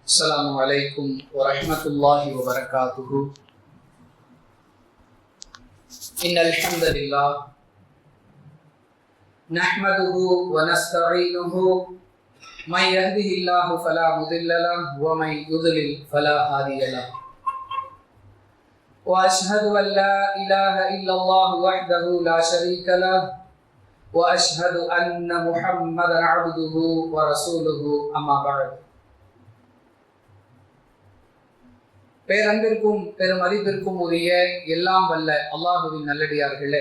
السلام عليكم ورحمة الله وبركاته. إن الحمد لله نحمده ونستعينه من يهده الله فلا مضل له ومن يضلل فلا هادي له. وأشهد أن لا إله إلا الله وحده لا شريك له وأشهد أن محمدا عبده ورسوله أما بعد. பேரன்பிற்கும் பெருமதிப்பிற்கும் உரிய எல்லாம் வல்ல அல்லாஹுவின் நல்லடியார்களே,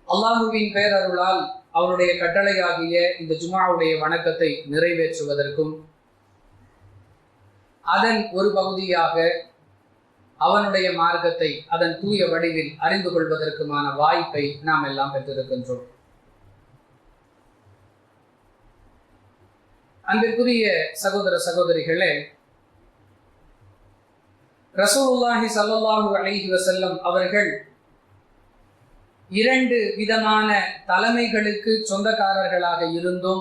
அல்லாஹுவின் பேரருளால் அவருடைய கட்டளையாகிய இந்த ஜுமாவுடைய வணக்கத்தை நிறைவேற்றுவதற்கும் அதன் ஒரு பகுதியாக அவனுடைய மார்க்கத்தை அதன் தூய வடிவில் அறிந்து கொள்வதற்குமான வாய்ப்பை நாம் எல்லாம் பெற்றிருக்கின்றோம். அன்பிற்குரிய சகோதர சகோதரிகளே, ரசூலுல்லாஹி ஸல்லல்லாஹு அலைஹி வஸல்லம் அவர்கள் இரண்டு விதமான தலைமைகளுக்கு சொந்தக்காரர்களாக இருந்தும்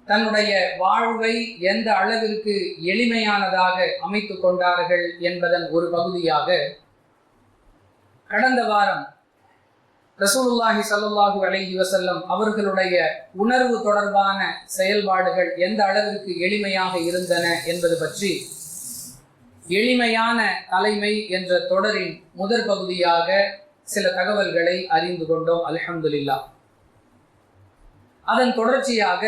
தன்னுடைய வாழ்வை எந்த அளவிற்கு எளிமையானதாக அமைத்துக் கொண்டார்கள் என்பதன் ஒரு பகுதியாக கடந்த வாரம் ரசூலுல்லாஹி ஸல்லல்லாஹு அலைஹி வஸல்லம் அவர்களுடைய உணர்வு தொடர்பான செயல்பாடுகள் எந்த அளவிற்கு எளிமையாக இருந்தன என்பது பற்றி எளிமையான தலைமை என்ற தொடரின் முதற் பகுதியாக சில தகவல்களை அறிந்து கொண்டோம். அல்ஹம்துலில்லாஹ். அதன் தொடர்ச்சியாக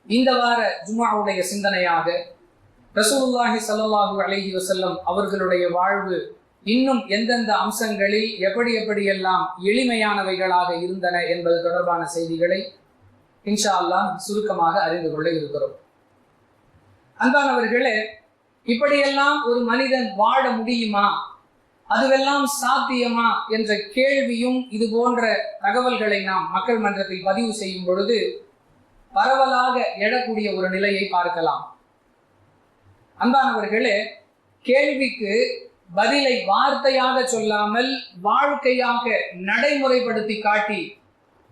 இந்த வார ஜும்ஆவுடைய சிந்தனையாக ரசூலுல்லாஹி ஸல்லல்லாஹு அலைஹி வஸல்லம் அவர்களுடைய வாழ்வு இன்னும் எந்தெந்த அம்சங்களில் எப்படியெல்லாம் எளிமையானவைகளாக இருந்தன என்பது தொடர்பான செய்திகளை இன்ஷா அல்லாஹ் சுருக்கமாக அறிந்து கொள்ள இருக்கிறோம். அன்பானவர்களே, இப்படியெல்லாம் ஒரு மனிதன் வாழ முடியுமா, அதுவெல்லாம் சாத்தியமா என்ற கேள்வியும் இது போன்ற தகவல்களை நாம் மக்கள் மன்றத்தில் பதிவு செய்யும் பொழுது பரவலாக எழக்கூடிய ஒரு நிலையை பார்க்கலாம். அன்பானவர்களே, கேள்விக்கு பதிலை வார்த்தையாக சொல்லாமல் வாழ்க்கையாக நடைமுறைப்படுத்தி காட்டி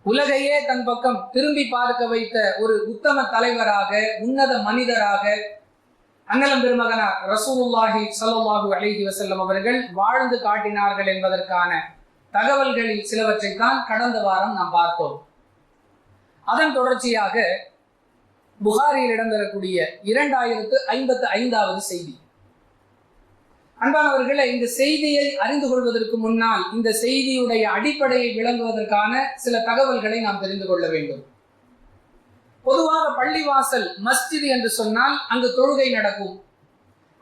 உலகையே தன் பக்கம் திரும்பி பார்க்க வைத்த ஒரு உத்தம தலைவராக, உன்னத மனிதராக அண்ணலம் பெருமகனார் ரசூலுல்லாஹி ஸல்லல்லாஹு அலைஹி வஸல்லம் அவர்கள் வாழ்ந்து காட்டினார்கள் என்பதற்கான தகவல்களில் சிலவற்றைத்தான் கடந்த வாரம் நாம் பார்த்தோம். அதன் தொடர்ச்சியாக புகாரியில் இடம்பெறக்கூடிய 2055வது செய்தி. அன்பானவர்களே, இந்த செய்தியை அறிந்து கொள்வதற்கு முன்னால் இந்த செய்தியுடைய அடிப்படையை விளங்குவதற்கான சில தகவல்களை நாம் தெரிந்து கொள்ள வேண்டும். பொதுவாக பள்ளிவாசல் மஸ்ஜித் என்று சொன்னால் அங்கு தொழுகை நடக்கும்,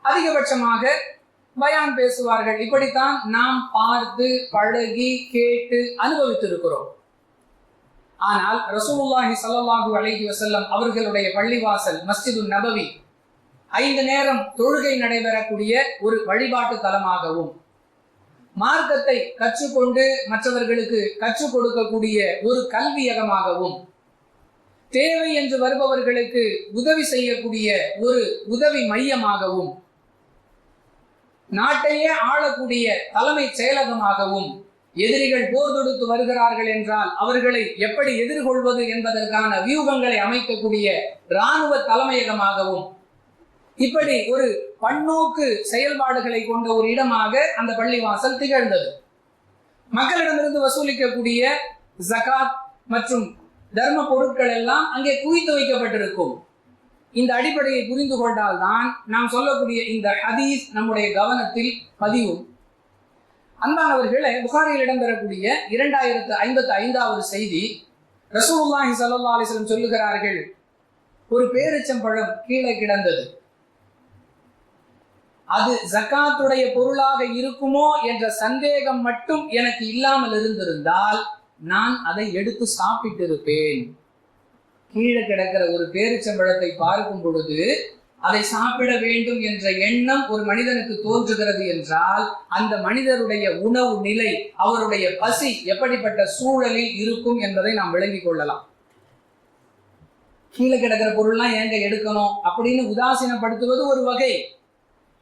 அதிகபட்சமாக பயான் பேசுவார்கள். இப்படித்தான் நாம் பார்த்து பழகி கேட்டு அனுபவித்திருக்கிறோம். ஆனால் ரசூலுல்லாஹி ஸல்லல்லாஹு அலைஹி வஸல்லம் அவர்களுடைய பள்ளிவாசல் மஸ்ஜிது நபவி 5 நேரம் தொழுகை நடைபெறக்கூடிய ஒரு வழிபாட்டு தலமாகவும், மார்க்கத்தை கற்றுக்கொண்டு மற்றவர்களுக்கு கற்றுக் கொடுக்கக்கூடிய ஒரு கல்வியகமாகவும், தேவை என்று வருபவர்களுக்கு உதவி செய்யக்கூடிய ஒரு உதவி மையமாகவும், நாட்டையே ஆளக்கூடிய தலைமை செயலகமாகவும், எதிரிகள் போர் தொடுத்து வருகிறார்கள் என்றால் அவர்களை எப்படி எதிர்கொள்வது என்பதற்கான வியூகங்களை அமைக்கக்கூடிய இராணுவ தலைமையகமாகவும், இப்படி ஒரு பன்னோக்கு செயல்பாடுகளை கொண்ட ஒரு இடமாக அந்த பள்ளிவாசல் திகழ்ந்தது. மக்களிடமிருந்து வசூலிக்கக்கூடிய ஜகாத் மற்றும் தர்ம பொருட்கள் எல்லாம் அங்கே குவித்து வைக்கப்பட்டிருக்கும். இந்த அடிப்படையை புரிந்து கொண்டால்தான் நாம் சொல்லக்கூடிய இந்த ஹதீஸ் நம்முடைய கவனத்தில் பதிவும். அன்பானவர்களே, புகாரியில் இடம்பெறக்கூடிய 2055வது செய்தி, ரசூலுல்லாஹி ஸல்லல்லாஹு அலைஹி வஸல்லம் சொல்லுகிறார்கள், ஒரு பேரிச்சம்பழம் கீழே கிடந்தது. அது ஜகாத்துடைய பொருளாக இருக்குமோ என்ற சந்தேகம் மட்டும் எனக்கு இல்லாமல் இருந்திருந்தால் நான் அதை எடுத்து சாப்பிட்டு இருப்பேன். கீழே கிடக்கிற ஒரு பேரிச்சம்பழத்தை பார்க்கும் பொழுது அதை சாப்பிட வேண்டும் என்ற எண்ணம் ஒரு மனிதனுக்கு தோன்றுகிறது என்றால் அந்த மனிதருடைய உணவு நிலை, அவருடைய பசி எப்படிப்பட்ட சூழலில் இருக்கும் என்பதை நாம் விளங்கிக் கொள்ளலாம். கீழே கிடக்கிற பொருள்லாம் ஏங்க எடுக்கணும் அப்படின்னு உதாசீனப்படுத்துவது ஒரு வகை.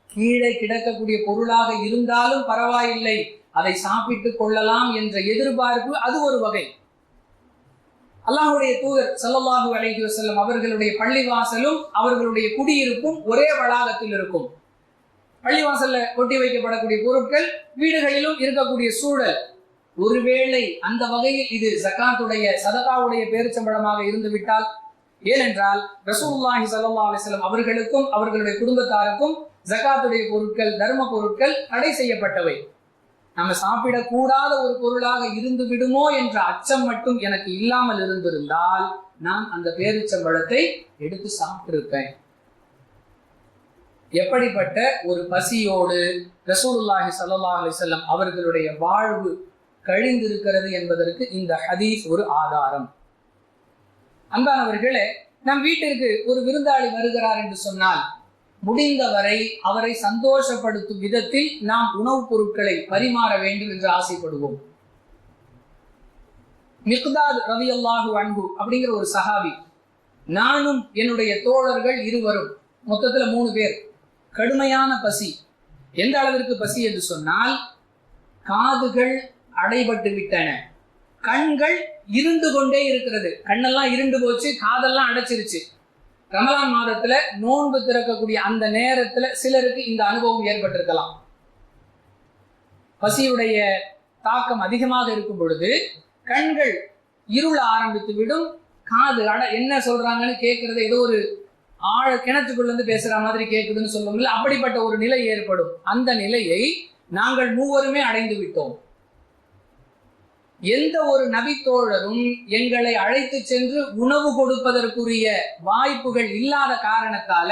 கீழே கிடக்கக்கூடிய பொருளாக இருந்தாலும் பரவாயில்லை, அதை சாப்பிட்டுக் கொள்ளலாம் என்ற எதிர்பார்ப்பு அது ஒரு வகை. அல்லாஹ்வுடைய தூதர் ஸல்லல்லாஹு அலைஹி வஸல்லம் அவர்களுடைய பள்ளிவாசலும் அவர்களுடைய குடியிருப்பும் ஒரே வளாகத்தில் இருக்கும். பள்ளிவாசல்ல கொட்டி வைக்கப்படக்கூடிய பொருட்கள் வீடுகளிலும் இருக்கக்கூடிய சூழல். ஒருவேளை அந்த வகையில் இது ஜகாத்துடைய சதகாவுடைய பேரிச்சம்பழமாக இருந்து விட்டால், ஏனென்றால் ரசூலுல்லாஹி ஸல்லல்லாஹு அலைஹி வஸல்லம் அவர்களுக்கும் அவர்களுடைய குடும்பத்தாருக்கும் ஜகாத்துடைய பொருட்கள், தர்ம பொருட்கள் தடை செய்யப்பட்டவை. நம்ம சாப்பிடக்கூடாத ஒரு பொருளாக இருந்து விடுமோ என்ற அச்சம் மட்டும் எனக்கு இல்லாமல் இருந்திருந்தால் நான் அந்த பேரிச்சம்பழத்தை எடுத்து சாப்பிட்டிருப்பேன். எப்படிப்பட்ட ஒரு பசியோடு ரசூலுல்லாஹி ஸல்லல்லாஹு அலைஹி வஸல்லம் அவர்களுடைய வாழ்வு கழிந்திருக்கிறது என்பதற்கு இந்த ஹதீஸ் ஒரு ஆதாரம். அன்பானவர்களே, நம் வீட்டிற்கு ஒரு விருந்தாளி வருகிறார் என்று சொன்னால் முடிந்தவரை அவரை சந்தோஷப்படுத்தும் விதத்தில் நாம் உணவுப் பொருட்களை பரிமாற வேண்டும் என்று ஆசைப்படுவோம். மிக்தாத் ரலியல்லாஹு அன்ஹு அப்படிங்கிற ஒரு சஹாபி, நானும் என்னுடைய தோழர்கள் இருவரும், மொத்தத்துல 3 பேர், கடுமையான பசி. எந்த அளவிற்கு பசி என்று சொன்னால் காதுகள் அடைபட்டு விட்டன, கண்கள் இருண்டு கொண்டே இருக்கிறது. கண்ணெல்லாம் இருண்டு போச்சு, காதெல்லாம் அடைச்சிருச்சு. ரமலான் மாதத்துல நோன்பு திறக்கக்கூடிய அந்த நேரத்துல சிலருக்கு இந்த அனுபவம் ஏற்பட்டிருக்கலாம். பசியுடைய தாக்கம் அதிகமாக இருக்கும் பொழுது கண்கள் இருள ஆரம்பித்து விடும், காது என்ன சொல்றாங்கன்னு கேட்கறது ஏதோ ஒரு கிணத்துக்குள்ள இருந்து பேசுற மாதிரி கேட்குதுன்னு சொல்லுவோம்ல, அப்படிப்பட்ட ஒரு நிலை ஏற்படும். அந்த நிலையை நாங்கள் மூவருமே அடைந்து விட்டோம். எந்த ஒரு நபித்தோழரும் எங்களை அழைத்து சென்று உணவு கொடுப்பதற்குரிய வாய்ப்புகள் இல்லாத காரணத்தால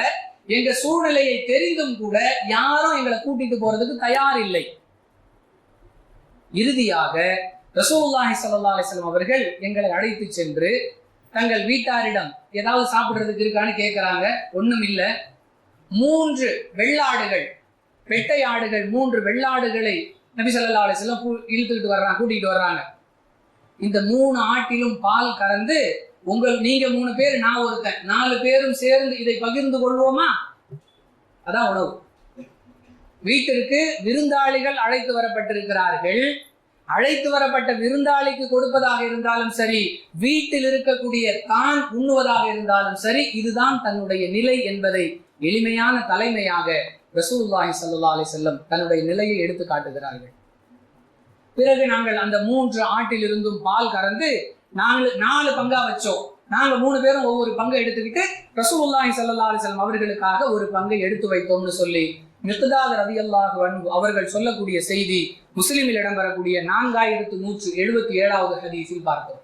எங்க சூழ்நிலையை தெரிந்தும் கூட யாரும் எங்களை கூட்டிட்டு போறதுக்கு தயார் இல்லை. இறுதியாக ரசூலுல்லாஹி ஸல்லல்லாஹு அலைஹி வஸல்லம் அவர்கள் எங்களை அழைத்து சென்று தங்கள் வீட்டாரிடம் ஏதாவது சாப்பிடுறதுக்கு இருக்கான்னு கேட்கிறாங்க. ஒண்ணும் இல்ல. 3 வெள்ளாடுகள், பெட்டை ஆடுகள், 3 வெள்ளாடுகளை நபி ஸல்லல்லாஹு அலைஹி வஸல்லம் கூட்டிட்டு வர்றாங்க. இந்த 3 ஆட்டிலும் பால் கறந்து நீங்க 3 பேர், நான் ஒருத்தன், 4 பேரும் சேர்ந்து இதை பகிர்ந்து கொள்வோமா? அதான் உணவு. வீட்டிற்கு விருந்தாளிகள் அழைத்து வரப்பட்டிருக்கிறார்கள். அழைத்து வரப்பட்ட விருந்தாளிக்கு கொடுப்பதாக இருந்தாலும் சரி, வீட்டில் இருக்கக்கூடிய தான் உண்ணுவதாக இருந்தாலும் சரி, இதுதான் தன்னுடைய நிலை என்பதை எளிமையான தலைமையாக ரசூலுல்லாஹி ஸல்லல்லாஹு அலைஹி வஸல்லம் தன்னுடைய நிலையை எடுத்து காட்டுகிறார்கள். பிறகு நாங்கள் அந்த 3 ஆட்டிலிருந்தும் பால் கறந்து நாங்கள் 4 பங்கா வச்சோம். நாங்க 3 பேரும் ஒவ்வொரு பங்கை எடுத்துக்கிட்டு ரசூலுல்லாஹி ஸல்லல்லாஹு அலைஹி வஸல்லம் அவர்களுக்காக ஒரு பங்கை எடுத்து வைத்தோம்னு சொல்லி மிக்தாத் ரலியல்லாஹு அன்ஹு அவர்கள் சொல்லக்கூடிய செய்தி முஸ்லிமில் இடம்பெறக்கூடிய 4177வது ஹதீஸில் பார்த்தோம்.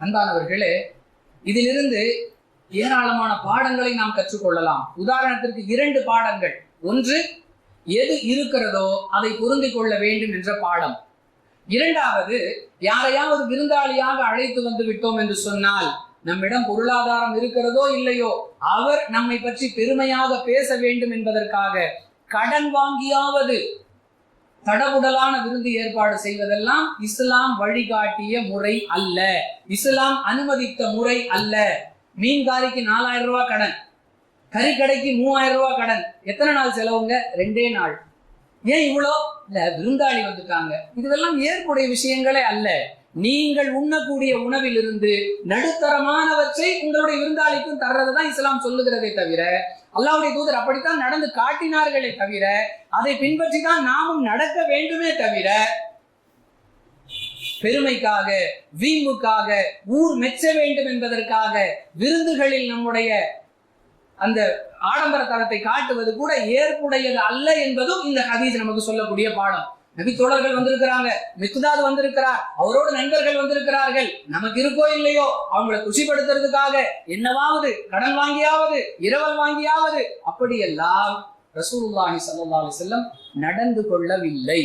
அன்பானவர்களே, இதிலிருந்து ஏராளமான பாடங்களை நாம் கற்றுக்கொள்ளலாம். உதாரணத்திற்கு 2 பாடங்கள். ஒன்று, எது இருக்கிறதோ அதை பொருந்திக் கொள்ள வேண்டும் என்ற பாடம். 2வது, யாரையாவது விருந்தாளியாக அழைத்து வந்து விட்டோம் என்று சொன்னால் நம்மிடம் பொருளாதாரம் இருக்கிறதோ இல்லையோ, அவர் நம்மை பற்றி பெருமையாக பேச வேண்டும் என்பதற்காக கடன் வாங்கியாவது தடபுடலான விருந்து ஏற்பாடு செய்வதெல்லாம் இஸ்லாம் வழிகாட்டிய முறை அல்ல, இஸ்லாம் அனுமதித்த முறை அல்ல. மீன்காரிக்கு 4000 ரூபாய் கடன், கறிக்கடைக்கு 3000 ரூபாய் கடன், எத்தனை நாள் செலவுங்க? 2 நாள். ஏன் இவ்வளோ? இல்ல, விருந்தாளி வந்துட்டாங்க. இதெல்லாம் ஏற்புடைய விஷயங்களே அல்ல. நீங்கள் உண்ணக்கூடிய உணவிலிருந்து நடுத்தரமானவற்றை உங்களுடைய விருந்தாளிக்கும் தர்றதுதான் இஸ்லாம் சொல்லுகிறதே தவிர, அல்லாஹ்வுடைய தூதர் அப்படித்தான் நடந்து காட்டினார்களே தவிர, அதை பின்பற்றி தான் நாமும் நடக்க வேண்டுமே தவிர, பெருமைக்காக, வீம்புக்காக, ஊர் மெச்ச வேண்டும் என்பதற்காக விருந்துகளில் நம்முடைய அந்த ஆடம்பர தரத்தை காட்டுவது கூட ஏற்புடையது அல்ல என்பதும் இந்த ஹதீஸ் நமக்கு சொல்லக்கூடிய பாடம். நபி தோழர்கள் வந்திருக்கிறாங்க, மிக்தாத் வந்திருக்கிறார், அவரோடு நண்பர்கள் வந்திருக்கிறார்கள். நமக்கு இருக்கோ இல்லையோ அவங்களை குஷிப்படுத்துறதுக்காக என்னவாவது கடன் வாங்கியாவது இரவல் வாங்கியாவது அப்படியெல்லாம் ரசூலுல்லாஹி ஸல்லல்லாஹு அலைஹி வஸல்லம் நடந்து கொள்ளவில்லை.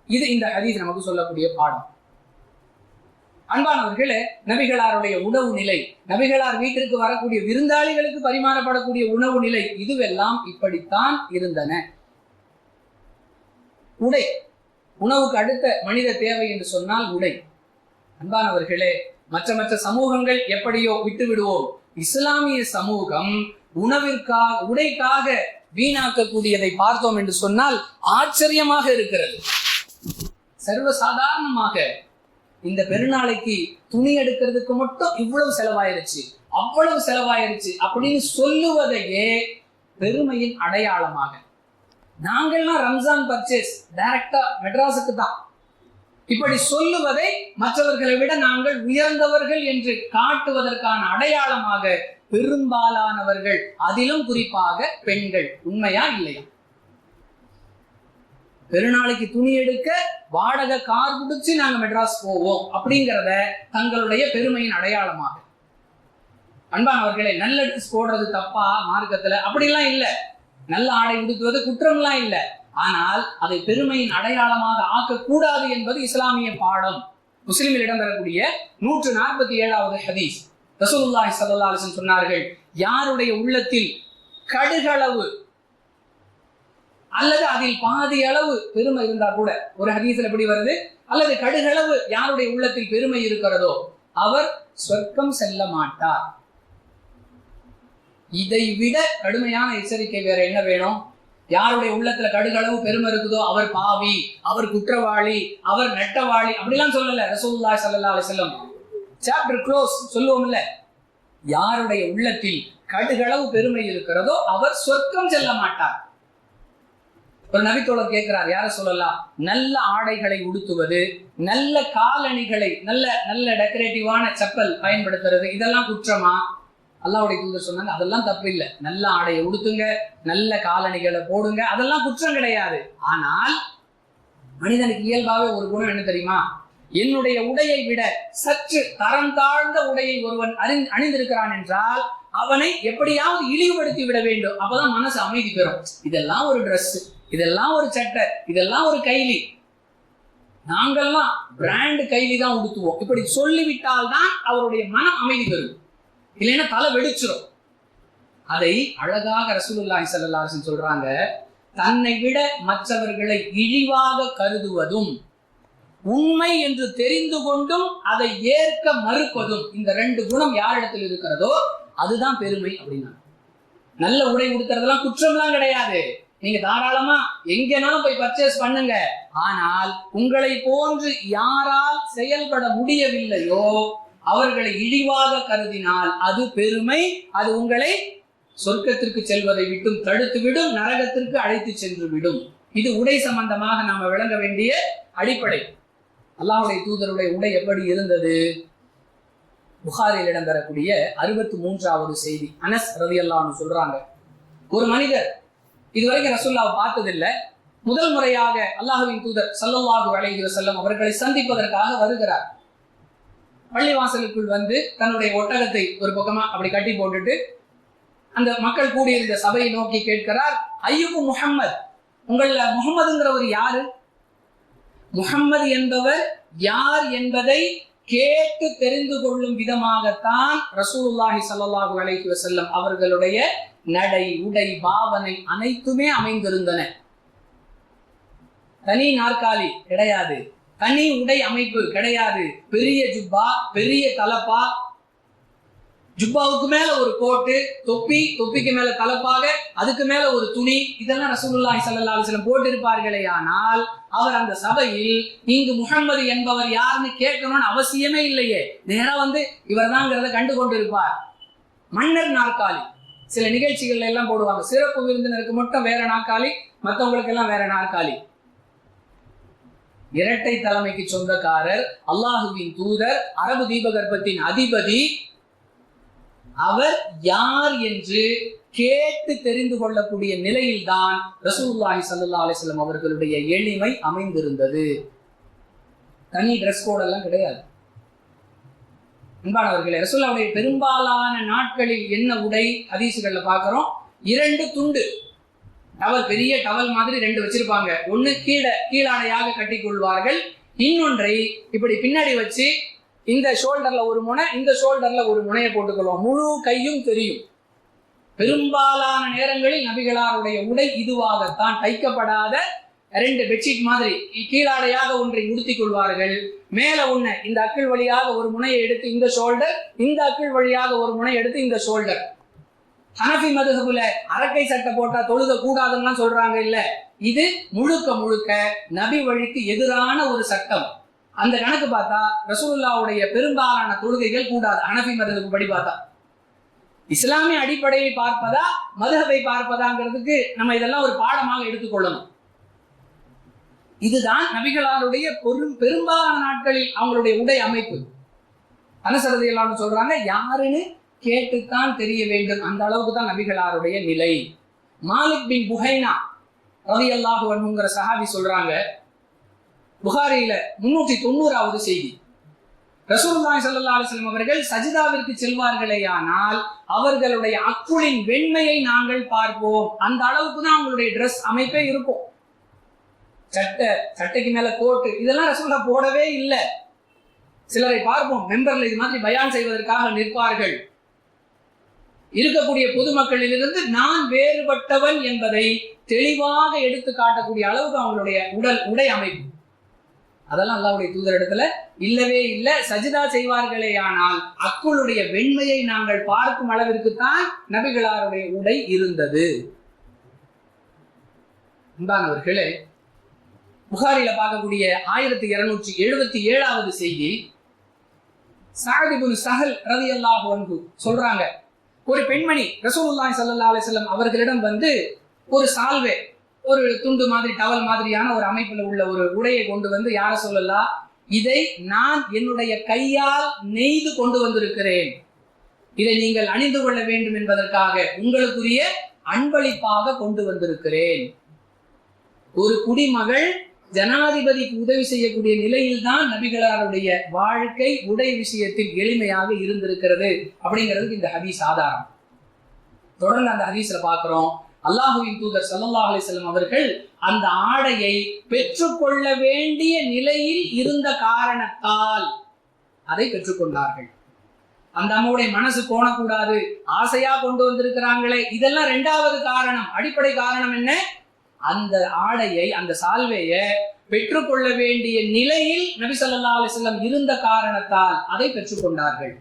இது இந்த ஹதீஸ் நமக்கு சொல்லக்கூடிய பாடம். அன்பானவர்களே, நபிகளாருடைய உணவு நிலை, நபிகளார் வீட்டிற்கு வரக்கூடிய விருந்தாளிகளுக்கு பரிமாறப்படக்கூடிய உணவு நிலை, இதுவெல்லாம் இப்படித்தான் இருந்தன. உடை, உணவுக்கு அடுத்த மனித தேவை என்று சொன்னால் உடை. அன்பானவர்களே, மற்ற சமூகங்கள் எப்படியோ விட்டு விடுவோம். இஸ்லாமிய சமூகம் உணவிற்காக, உடைக்காக வீணாக்கக்கூடியதை பார்த்தோம் என்று சொன்னால் ஆச்சரியமாக இருக்கிறது. சர்வசாதாரணமாக இந்த பெருநாளைக்கு துணி எடுக்கிறதுக்கு மட்டும் இவ்வளவு செலவாயிருச்சு, அவ்வளவு செலவாயிருச்சு அப்படின்னு சொல்லுவதையே பெருமையின் அடையாளமாக, நாங்கள்லாம் ரம்ஜான் பர்ச்சேஸ் டைரக்டா மெட்ராஸுக்கு தான், இப்படி சொல்லுவதை மற்றவர்களை விட நாங்கள் உயர்ந்தவர்கள் என்று காட்டுவதற்கான அடையாளமாக பெரும்பாலானவர்கள், அதிலும் குறிப்பாக பெண்கள், உண்மையா இல்லையா? பெருநாளைக்கு துணி எடுக்க வாடகை கார் பிடிச்சு நாங்க மெட்ராஸ் போவோம் அப்படிங்கிறத தங்களுடைய பெருமையின் அடையாளமாக. அன்பானவர்களை, நல்ல ட்ரெஸ் போடுறது தப்பா மார்க்கத்துல? அப்படிலாம் இல்லை. நல்ல ஆடை உடுத்துவது குற்றம்லாம் இல்லை. ஆனால் அதை பெருமையின் அடையாளமாக ஆக்கக்கூடாது என்பது இஸ்லாமிய பாடம். முஸ்லிமில் இடம்பெறக்கூடிய 147வது ஹதீஸ், ரசூலுல்லாஹி ஸல்லல்லாஹு அலைஹி வஸல்லம் சொன்னார்கள், யாருடைய உள்ளத்தில் கடுகளவு அல்லது அதில் பாதி அளவு பெருமை இருந்தா கூட, ஒரு ஹதீஸ்ல எப்படி வருது, அல்லது கடுகளவு யாருடைய உள்ளத்தில் பெருமை இருக்கிறதோ அவர் சொர்க்கம் செல்ல மாட்டார். இதை விட கடுமையான எச்சரிக்கை வேற என்ன வேணும்? யாருடைய உள்ளத்துல கடுகளவு பெருமை இருக்குதோ அவர் பாவி, அவர் குற்றவாளி, அவர் நெட்டவாளி அப்படிலாம் சொல்லல ரசூலுல்லாஹி ஸல்லல்லாஹு அலைஹி வஸல்லம். சாப்டர் க்ளோஸ் சொல்லுவோம் இல்ல, யாருடைய உள்ளத்தில் கடுகளவு பெருமை இருக்கிறதோ அவர் சொர்க்கம் செல்ல மாட்டார். ஒரு நபித்தோழர் கேட்கிறார், யார சொல்லலாம், நல்ல ஆடைகளை உடுத்துவது, நல்ல காலணிகளை, நல்ல நல்ல டெக்கரேட்டிவான செப்பல் பயன்படுத்துறது, இதெல்லாம் குற்றமா? அல்லாஹ்வுடைய தூதர் சொன்னாங்க, அதெல்லாம் தப்பு இல்லை. நல்ல ஆடையை உடுத்துங்க, நல்ல காலணிகளை போடுங்க, அதெல்லாம் குற்றம் கிடையாது. ஆனால் மனிதனுக்கு இயல்பாகவே ஒரு குணம் என்ன தெரியுமா? என்னுடைய உடையை விட சற்று தரம் தாழ்ந்த உடையை ஒருவன் அணிந்திருக்கிறான் என்றால் அவனை எப்படியாவது இழிவுபடுத்தி விட வேண்டும். அப்பதான் மனசு அமைதி பெறும். இதெல்லாம் ஒரு ட்ரெஸ், இதெல்லாம் ஒரு சட்டை, இதெல்லாம் ஒரு கைலி, நாங்கள்லாம் பிராண்ட் கைலி தான் உடுத்துவோம், இப்படி சொல்லிவிட்டால் தான் அவருடைய மனம் அமைதி பெறும். இல்லைன்னா தலை வெடிச்சிடும். அதை அழகாக ரசூலுல்லாஹி ஸல்லல்லாஹு அலைஹி வஸல்லம் சொல்றாங்க, தன்னை விட மற்றவர்களை இழிவாக கருதுவதும் உண்மை என்று தெரிந்து கொண்டும் அதை ஏற்க மறுப்பதும், இந்த 2 குணம் யாரிடத்தில் இருக்கிறதோ அதுதான் பெருமை அப்படின்னா. நல்ல உடை உடுத்துறதெல்லாம் குற்றம்லாம் கிடையாது. நீங்க தாராளமா எங்கனாலும் போய் பர்ச்சேஸ் பண்ணுங்க. ஆனால் உங்களை போன்று யாரால் செயல்பட முடியவில்லையோ அவர்களை இழிவாக கருதினால் அது பெருமை. அது உங்களை சொர்க்கத்திற்கு செல்வதை விட்டும் தடுத்து விடும், நரகத்திற்கு அழைத்து சென்று விடும். இது உடை சம்பந்தமாக நாம விளங்க வேண்டிய அடிப்படை. அல்லாஹ்வுடைய தூதருடைய உடை எப்படி இருந்தது? புகாரில் இடம்பெறக்கூடிய 63வது செய்தி, அனஸ் ரலியல்லாஹு அன்ஹு சொல்றாங்க, ஒரு மனிதர் இதுவரைக்கும் ரசூலுல்லாஹ் பார்த்ததில்லை, முதல் முறையாக அல்லாஹ்வின் தூதர் ஸல்லல்லாஹு அலைஹி வஸல்லம் அவர்களை சந்திப்பதற்காக வருகிறார். பள்ளிவாசலுக்குள் வந்து தன்னுடைய ஒட்டகத்தை ஒரு பக்கமா அப்படி கட்டி போட்டுட்டு அந்த மக்கள் கூடியிருந்த சபையை நோக்கி கேட்கிறார், ஐயுபு முஹம்மத், உங்கள முஹம்மதுங்கிறவர் யாரு? முஹம்மது என்பவர் யார் என்பதை கேட்டு தெரிந்து கொள்ளும் விதமாகத்தான் ரசூலுல்லாஹி ஸல்லல்லாஹு அலைஹி வஸல்லம் அவர்களுடைய நடை, உடை, பாவனை அனைத்துமே அமைந்திருந்தன. தனி நாற்காலி கிடையாது, தனி உடை அமைப்பு கிடையாது. பெரிய ஜுப்பா, பெரிய தலப்பா, ஜுப்பாவுக்கு மேல ஒரு கோட்டு, தொப்பி, தொப்பிக்கு மேல தலப்பாக, அதுக்கு மேல ஒரு துணி, இதெல்லாம் ரசூலுல்லாஹி ஸல்லல்லாஹு அலைஹி வஸல்லம் போட்டிருப்பார்களே. ஆனால் அவர் அந்த சபையில் இங்கு முஹம்மது என்பவர் யாருன்னு கேட்கணும்னு அவசியமே இல்லையே, நேரா வந்து இவர் தாங்கிறத கண்டு கொண்டு இருப்பார். மன்னர் நாற்காலி சில நிகழ்ச்சிகள்ல எல்லாம் போடுவாங்க, சிறப்பு விருந்தினருக்கு மட்டும் வேற நாற்காலி, மற்றவங்களுக்கு எல்லாம் வேற நாற்காலி. இரட்டை தலைமைக்கு சொந்தக்காரர், அல்லாஹுவின் தூதர், அரபு தீபகற்பத்தின் அதிபதி, அவர் யார் என்று கேட்டு தெரிந்து கொள்ளக்கூடிய நிலையில்தான் ரசூலுல்லாஹி ஸல்லல்லாஹு அலைஹி வஸல்லம் அவர்களுடைய எளிமை அமைந்திருந்தது. தனி ட்ரெஸ் கோட் எல்லாம் கிடையாது. அன்பானவர்களே, ரசூலுல்லாஹ்வுடைய பெரும்பாலான நாட்களில் என்ன உடை ஹதீஸ்கள்ல பார்க்கிறோம், 2 துண்டு டவல், பெரிய டவல் மாதிரி 2 வச்சிருப்பாங்க. ஒன்னு கீழாடையாக கட்டி கொள்வார்கள், இன்னொன்றை இப்படி பின்னாடி வச்சு இந்த ஷோல்டர்ல ஒரு முனை, இந்த ஷோல்டர்ல ஒரு முனையை போட்டுக்கொள்வோம். முழு கையும் தெரியும். பெரும்பாலான நேரங்களில் நபிகளாருடைய உடை இதுவாகத்தான், தைக்கப்படாத 2 பெட்ஷீட் மாதிரி கீழாடையாக ஒன்றை உடுத்திக் கொள்வார்கள். மேல ஒண்ணு இந்த அக்கிள் வழியாக ஒரு முனையை எடுத்து இந்த ஷோல்டர், இந்த அக்கிள் வழியாக ஒரு முனை எடுத்து இந்த ஷோல்டர். ஹனஃபி மதுஹபுல அரக்கை சட்டை போட்டா தொழுக கூடாதுன்னு சொல்றாங்க இல்ல, இது முழுக்க முழுக்க நபி வழிக்கு எதிரான ஒரு சட்டம். அந்த கணக்கு பார்த்தா ரசூலுல்லாஹ்வுடைய பெரும்பாலான தொழுகைகள் கூடாது. ஹனஃபி மதத்துக்கு படி பார்த்தா. இஸ்லாமிய அடிப்படையை பார்ப்பதா மதுஹபை பார்ப்பதாங்கிறதுக்கு நம்ம இதெல்லாம் ஒரு பாடமாக எடுத்துக்கொள்ளணும். இதுதான் நபிகளாருடைய பெரும்பாலான நாட்களில் அவங்களுடைய உடை அமைப்பு. அனஸ் ரலியல்லாஹு அன்ஹு சொல்றாங்க, யாருன்னு கேட்டுத்தான் தெரிய வேண்டும், அந்த அளவுக்கு தான் நபிகளாருடைய நிலை. மாலிக் பின் புஹைனா ரலியல்லாஹு அன்ஹுங்கிற சஹாபி சொல்றாங்க, புகாரியில 390வது செய்தி, ரசூலுல்லாஹி ஸல்லல்லாஹு அலைஹி வஸல்லம் அவர்கள் சஜிதாவிற்கு செல்வார்களேயானால் அவர்களுடைய அக்குளின் வெண்மையை நாங்கள் பார்ப்போம். அந்த அளவுக்கு தான் அவங்களுடைய ட்ரெஸ் அமைப்பே இருக்கும். சட்டைக்கு மேல கோட்டு இதெல்லாம் ரசூலுல்லாஹ் போடவே இல்லை. சிலரை பார்ப்போம், மெம்பர்ல இது மாதிரி பயான் செய்வதற்காக நிற்பார்கள். இருக்கக்கூடிய பொதுமக்களிலிருந்து நான் வேறுபட்டவன் என்பதை தெளிவாக எடுத்து காட்டக்கூடிய அளவுக்கு அவங்களுடைய உடை அமைப்பு. அதெல்லாம் அல்லாஹ்வுடைய தூதர் இடத்துல இல்லவே இல்லை. சஜிதா செய்வார்களே ஆனால் அக்குளுடைய வெண்மையை நாங்கள் பார்க்கும் அளவிற்கு தான் நபிகளாருடைய உடை இருந்தது. அன்பானவர்களே, புகாரில பார்க்கக்கூடிய 1277வது செய்தி, சஅத் இப்னு ஸஹல் ரலியல்லாஹு அன்ஹு சொல்றாங்க, ஒரு பெண்மணி ரசூலுல்லாஹி ஸல்லல்லாஹு அலைஹி வஸல்லம் அவர்களிடம் வந்து ஒரு சால்வே, ஒரு துண்டு மாதிரி டவல் மாதிரியான ஒரு அமைப்புல உள்ள ஒரு உடையை கொண்டு வந்து, யார சொல்லலாம், இதை நான் என்னுடைய கையால் நெய்து கொண்டு வந்திருக்கிறேன், இதை நீங்கள் அணிந்து கொள்ள வேண்டும் என்பதற்காக உங்களுக்குரிய அன்பளிப்பாக கொண்டு வந்திருக்கிறேன். ஒரு குடிமகள் ஜனாதிபதிக்கு உதவி செய்யக்கூடிய நிலையில் தான் நபிகளாருடைய வாழ்க்கை உடை விஷயத்தில் எளிமையாக இருந்திருக்கிறது அப்படிங்கிறதுக்கு இந்த ஹதீஸ் ஆதாரம். தொடர்ந்து அந்த ஹதீஸ்ல பார்க்கிறோம், அல்லாஹ்வின் தூதர் ஸல்லல்லாஹு அலைஹி வஸல்லம் அவர்கள் அந்த ஆடையை பெற்றுக்கொள்ள வேண்டிய நிலையில் இருந்த காரணத்தால் அதை பெற்றுக்கொண்டார்கள். அந்த அம்மாவுடைய மனசு கோணக்கூடாது, ஆசையா கொண்டு வந்திருக்கிறாங்களே, இதெல்லாம் இரண்டாவது காரணம். அடிப்படை காரணம் என்ன? அந்த ஆடையை, அந்த சால்வையை பெற்றுக்கொள்ள வேண்டிய நிலையில் நபி ஸல்லல்லாஹு அலைஹி வஸல்லம் இருந்த காரணத்தால் அதை பெற்றுக்கொண்டார்கள்.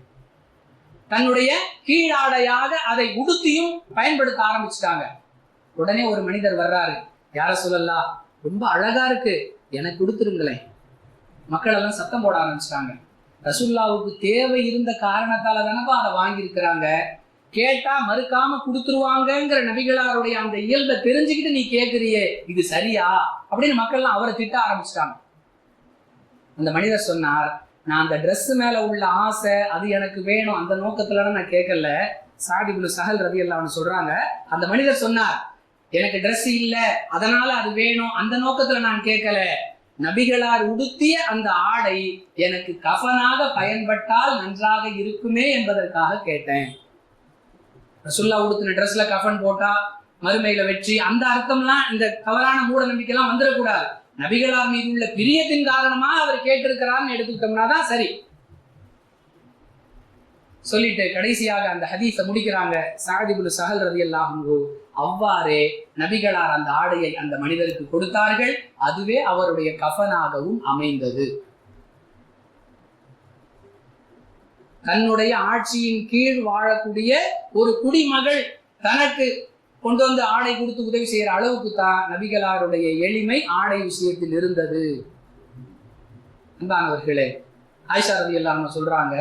தன்னுடைய கீழாடையாக அதை உடுத்தியும் பயன்படுத்த ஆரம்பிச்சிட்டாங்க. உடனே ஒரு மனிதர் வர்றாரு, யார சொல்லலாம், ரொம்ப அழகா இருக்கு, எனக்கு கொடுத்துருங்களேன். மக்கள் எல்லாம் சத்தம் போட ஆரம்பிச்சிட்டாங்க. ரசூலுல்லாஹ்வுக்கு தேவை இருந்த காரணத்தால தானப்பா அதை வாங்கியிருக்கிறாங்க, கேட்டா மறுக்காம கொடுத்துருவாங்கங்கிற நபிகளாருடைய அந்த இயல்பை தெரிஞ்சுக்கிட்டு நீ கேட்கிறியே, இது சரியா அப்படின்னு மக்கள்லாம் அவரை திட்ட ஆரம்பிச்சிட்டாங்க. அந்த மனிதர் சொன்னார், நான் அந்த ட்ரெஸ் மேல உள்ள ஆசை அது எனக்கு வேணும், அந்த நோக்கத்துல நான் கேட்கல. சஅத் இப்னு ஸஹல் ரலியல்லாஹு அன்ஹு சொல்றாங்க, அந்த மனிதர் சொன்னார், எனக்கு ட்ரெஸ் இல்ல அதனால அது வேணும், அந்த நோக்கத்துல நான் கேட்கல, நபிகளார் உடுத்திய அந்த ஆடை எனக்கு கஃபனாக பயன்பட்டால் நன்றாக இருக்குமே என்பதற்காக கேட்டேன். ரசூலுல்லாஹ் உடுத்தின ட்ரெஸ்ல கஃபன் போட்டா மறுமையில வெற்றி, அந்த அர்த்தம்லாம் இந்த தவறான மூட நம்பிக்கைலாம் வந்துடக்கூடாது. நபிகளார் மீது உள்ள பிரியத்தின் காரணமா அவர் கேட்டிருக்கிறார்னு எடுத்துக்கிட்டோம்னா தான் சரி. சொல்லிட்டு கடைசியாக அந்த ஹதீஸை முடிக்கிறாங்க சஅத் இப்னு ஸஹல் ரலியல்லாஹு அன்ஹு, அவ்வாறே நபிகளார் அந்த ஆடையை அந்த மனிதருக்கு கொடுத்தார்கள், அதுவே அவருடைய கஃபனாகவும் அமைந்தது. தன்னுடைய ஆட்சியின் கீழ் வாழக்கூடிய ஒரு குடிமகள் தனக்கு கொண்டு வந்து ஆடை கொடுத்து உதவி செய்யற அளவுக்கு தான் நபிகளாருடைய எளிமை ஆடை விஷயத்தில் இருந்தது. அன்பானவர்களே, ஆயிஷா ரலியல்லாஹு அன்ஹா சொல்றாங்க,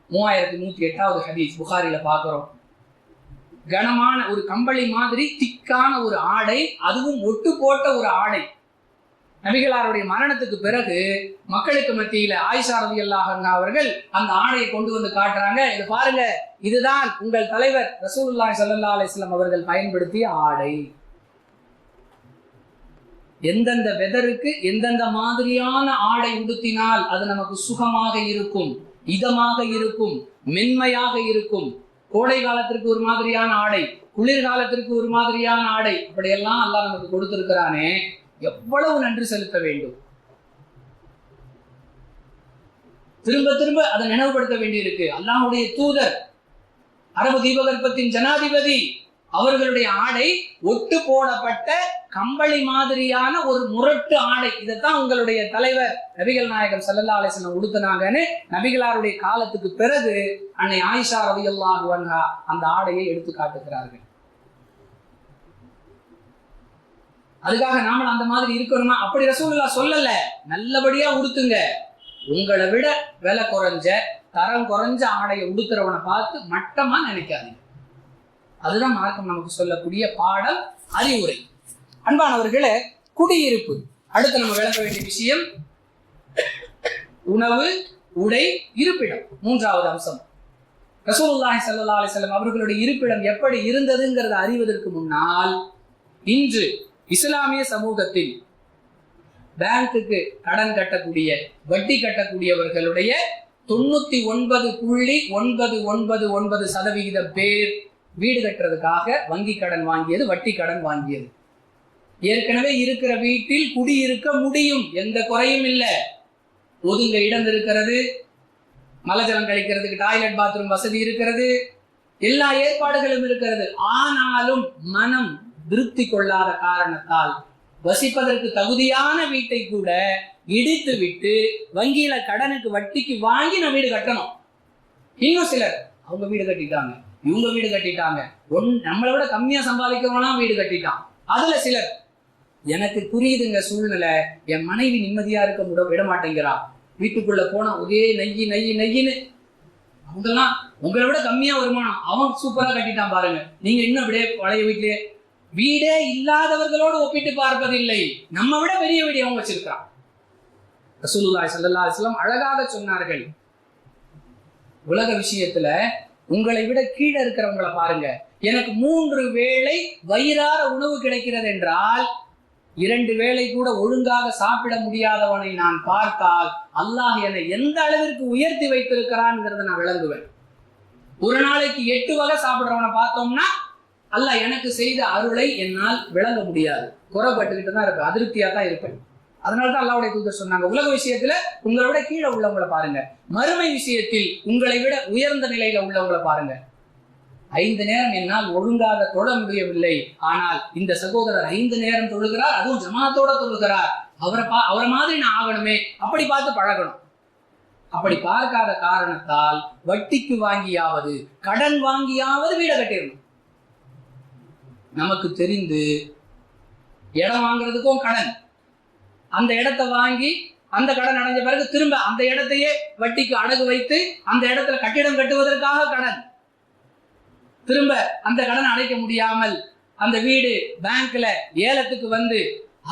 3108வது ஹதீஸ் புகாரில பார்க்கிறோம், கனமான ஒரு கம்பளி மாதிரி திக்கான ஒரு ஆடை, அதுவும் ஒட்டு போட்ட ஒரு ஆடை. நபிகளாருடைய மரணத்துக்கு பிறகு மக்களுக்கு மத்தியில ஆயிஷா ரலியல்லாஹு அன்ஹா அவர்கள் அந்த ஆடையை கொண்டு வந்து காட்டுறாங்க, இது பாருங்க, இதுதான் உங்கள் தலைவர் ரசூலுல்லாஹி ஸல்லல்லாஹு அலைஹி வஸல்லம் அவர்கள் பயன்படுத்திய ஆடை. எந்தெந்த வெதருக்கு எந்தெந்த மாதிரியான ஆடை உடுத்தினால் அது நமக்கு சுகமாக இருக்கும், இதமாக இருக்கும், மென்மையாக இருக்கும். கோடை காலத்திற்கு ஒரு மாதிரியான ஆடை, குளிர்காலத்திற்கு ஒரு மாதிரியான ஆடை, அப்படியெல்லாம் அல்லாஹ் நமக்கு கொடுத்திருக்கிறானே, எவ்வளவு நன்றி செலுத்த வேண்டும். திரும்ப திரும்ப அதை நினைவுபடுத்த வேண்டியிருக்கு. அல்லாஹ்வுடைய தூதர், அரபு தீபகற்பத்தின் ஜனாதிபதி, அவர்களுடைய ஆடை ஒட்டு போடப்பட்ட கம்பளி மாதிரியான ஒரு முரட்டு ஆடை. இதைத்தான் உங்களுடைய தலைவர் நபிகள் நாயகம் ஸல்லல்லாஹு அலைஹி வஸல்லம் உடுத்தினாங்கன்னு நபிகளாருடைய காலத்துக்கு பிறகு அன்னை ஆயிஷா ரலியல்லாஹு அன்ஹா அந்த ஆடையை எடுத்து காட்டுகிறார்கள். அதுக்காக நாம அந்த மாதிரி இருக்கணுமா? அப்படி ரசூலுல்லாஹ் சொல்லல, நல்லபடியா உடுத்துங்க, உங்களை விட விலை குறைஞ்ச தரம் குறைஞ்ச ஆடையை உடுத்துறவனை பார்த்து மட்டமா நினைக்காதீங்க. அதுதான் மார்க்கம் நமக்கு சொல்லக்கூடிய பாடம், அறிவுரை. அன்பானவர்களே, குடியிருப்பு அடுத்து நம்ம விளக்க வேண்டிய விஷயம் உணவு, உடை, இருப்பிடம். மூன்றாவது அம்சம், ரசூலுல்லாஹி ஸல்லல்லாஹு அலைஹி வஸல்லம் அவர்களுடைய இருப்பிடம் எப்படி இருந்ததுங்கிறத அறிவதற்கு முன்னால், இன்று இஸ்லாமிய சமூகத்தில் பேங்குக்கு கடன் கட்டக்கூடிய, வட்டி கட்டக்கூடியவர்களுடைய 99.999% பேர் வீடு கட்டுறதுக்காக வங்கி கடன் வாங்கியது, வட்டி கடன் வாங்கியது. ஏற்கனவே இருக்கிற வீட்டில் குடியிருக்க முடியும், எந்த குறையும் இல்லை. ஒதுங்க இடம் இருக்கிறது, மலஜலம் கழிக்கிறதுக்கு டாய்லெட் பாத்ரூம் வசதி இருக்கிறது, எல்லா ஏற்பாடுகளும் இருக்கிறது. ஆனாலும் மனம் திருப்தி கொள்ளாத காரணத்தால் வசிப்பதற்கு தகுதியான வீட்டை கூட இடித்து விட்டு வங்கியில கடனுக்கு வட்டிக்கு வாங்கி நான் வீடு கட்டணும். இன்னும் சிலர் அவங்க வீடு கட்டிட்டாங்க, இவங்க வீடு கட்டிட்டாங்க, நம்மளை விட கம்மியா சம்பாதிக்கிறவங்களாம் வீடு கட்டிட்டான். அதுல சிலர், எனக்கு புரியுதுங்க சூழ்நிலை, என் மனைவி நிம்மதியா இருக்க விட மாட்டேங்கிறா, வீட்டுக்குள்ள போனா ஒரே நையின்னு. அவங்கெல்லாம் உங்களை விட கம்மியா வருமானம், அவன் சூப்பரா கட்டிட்டான் பாருங்க, நீங்க இன்னும் அப்படியே பழைய வீட்டிலே. வீடே இல்லாதவர்களோடு ஒப்பிட்டு பார்ப்பதில்லை, நம்ம விட பெரிய வீடு அவங்க வச்சிருக்கிறான். ரசூலுல்லாஹி ஸல்லல்லாஹு அலைஹி வஸல்லம் அழகாக சொன்னார்கள், உலக விஷயத்துல உங்களை விட கீழே இருக்கிறவங்களை பாருங்க. எனக்கு 3 வேளை வயிறார உணவு கிடைக்கிறது என்றால் 2 வேளை கூட ஒழுங்காக சாப்பிட முடியாதவனை நான் பார்த்தால் அல்லாஹ் என்னை எந்த அளவிற்கு உயர்த்தி வைத்திருக்கிறான்ங்கிறத நான் விளங்குவேன். ஒரு நாளைக்கு 8 வகை சாப்பிடுறவனை பார்த்தோம்னா அல்லாஹ் எனக்கு செய்த அருளை என்னால் விளங்க முடியாது, குறைபட்டுக்கிட்டு தான் இருப்பேன், அதிருப்தியா தான் இருப்பேன். அதனாலதான் அல்லாஹ்வுடைய தூதர் சொன்னாங்க, உலக விஷயத்துல உங்களை விட கீழே உள்ளவங்களை பாருங்க, மறுமை விஷயத்தில் உங்களை விட உயர்ந்த நிலையில உள்ளவங்களை பாருங்க. 5 நேரம் என்னால் ஒழுங்காக தொழ முடியவில்லை, ஆனால் இந்த சகோதரர் 5 நேரம் தொழுகிறார், அதுவும் ஜமாத்தோட தொழுகிறார், அவரை மாதிரி நான் ஆகணுமே, அப்படி பார்த்து பழகணும். அப்படி பார்க்காத காரணத்தால் வட்டிக்கு வாங்கியாவது கடன் வாங்கியாவது வீடை கட்டிடணும். நமக்கு தெரிந்து இடம் வாங்குறதுக்கும் கடன், அந்த இடத்தை வாங்கி அந்த கடன் அடைஞ்ச பிறகு திரும்ப அந்த இடத்தையே வட்டிக்கு அடகு வைத்து அந்த இடத்துல கட்டிடம் கட்டுவதற்காக கடன், திரும்ப அந்த கடன் அடைக்க முடியாமல் அந்த வீடு பேங்க்ல ஏலத்துக்கு வந்து,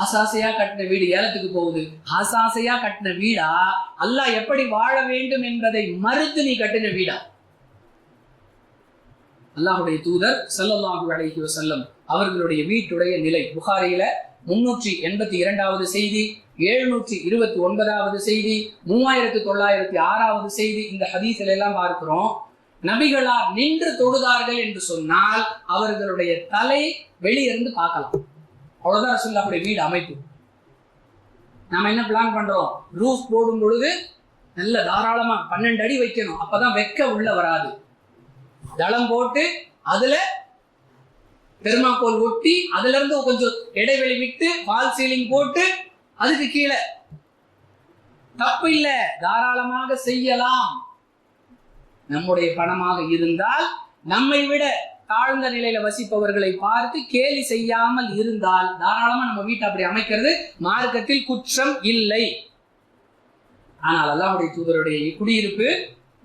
ஆசாசையா கட்டின வீடு ஏலத்துக்கு போகுது. ஆசாசையா கட்டின வீடா, அல்லாஹ் எப்படி வாழ வேண்டும் என்பதை மறுத்து நீ கட்டின வீடா? அல்லாஹ்வுடைய தூதர் ஸல்லல்லாஹு அலைஹி வஸல்லம் அவர்களுடைய வீட்டுடைய நிலை புகாரியில 382வது செய்தி, 729வது செய்தி, 3906வது செய்தி, இந்த ஹதீஸில் எல்லாம் பார்க்கிறோம். நபிகளார் நின்று தொழுதார்கள் என்று சொன்னால் அவர்களுடைய தலை வெளியிருந்து பார்க்கலாம். அவ்வளவுதான் ரசூலுல்லாஹ்வுடைய வீடு அமைப்பு. நாம என்ன பிளான் பண்றோம், ரூஃப் போடும் பொழுது நல்ல தாராளமா 12 அடி வைக்கணும், அப்பதான் வெக்க உள்ள வராது. தளம் போட்டு அதுல தெர்மாக்கோல் ஒட்டி அதுல இருந்து கொஞ்சம் இடைவெளி விட்டு ஃபால் சீலிங் போட்டு அதுக்கு கீழே, தப்பு இல்ல, தாராளமாக செய்யலாம். நம்முடைய பணமாக இருந்தால், நம்மை விட தாழ்ந்த நிலையில வசிப்பவர்களை பார்த்து கேலி செய்யாமல் இருந்தால் தாராளமா நம்ம வீட்டை அப்படி அமைக்கிறது மார்க்கத்தில் குற்றம் இல்லை. ஆனால் அல்லாஹ்வுடைய தூதருடைய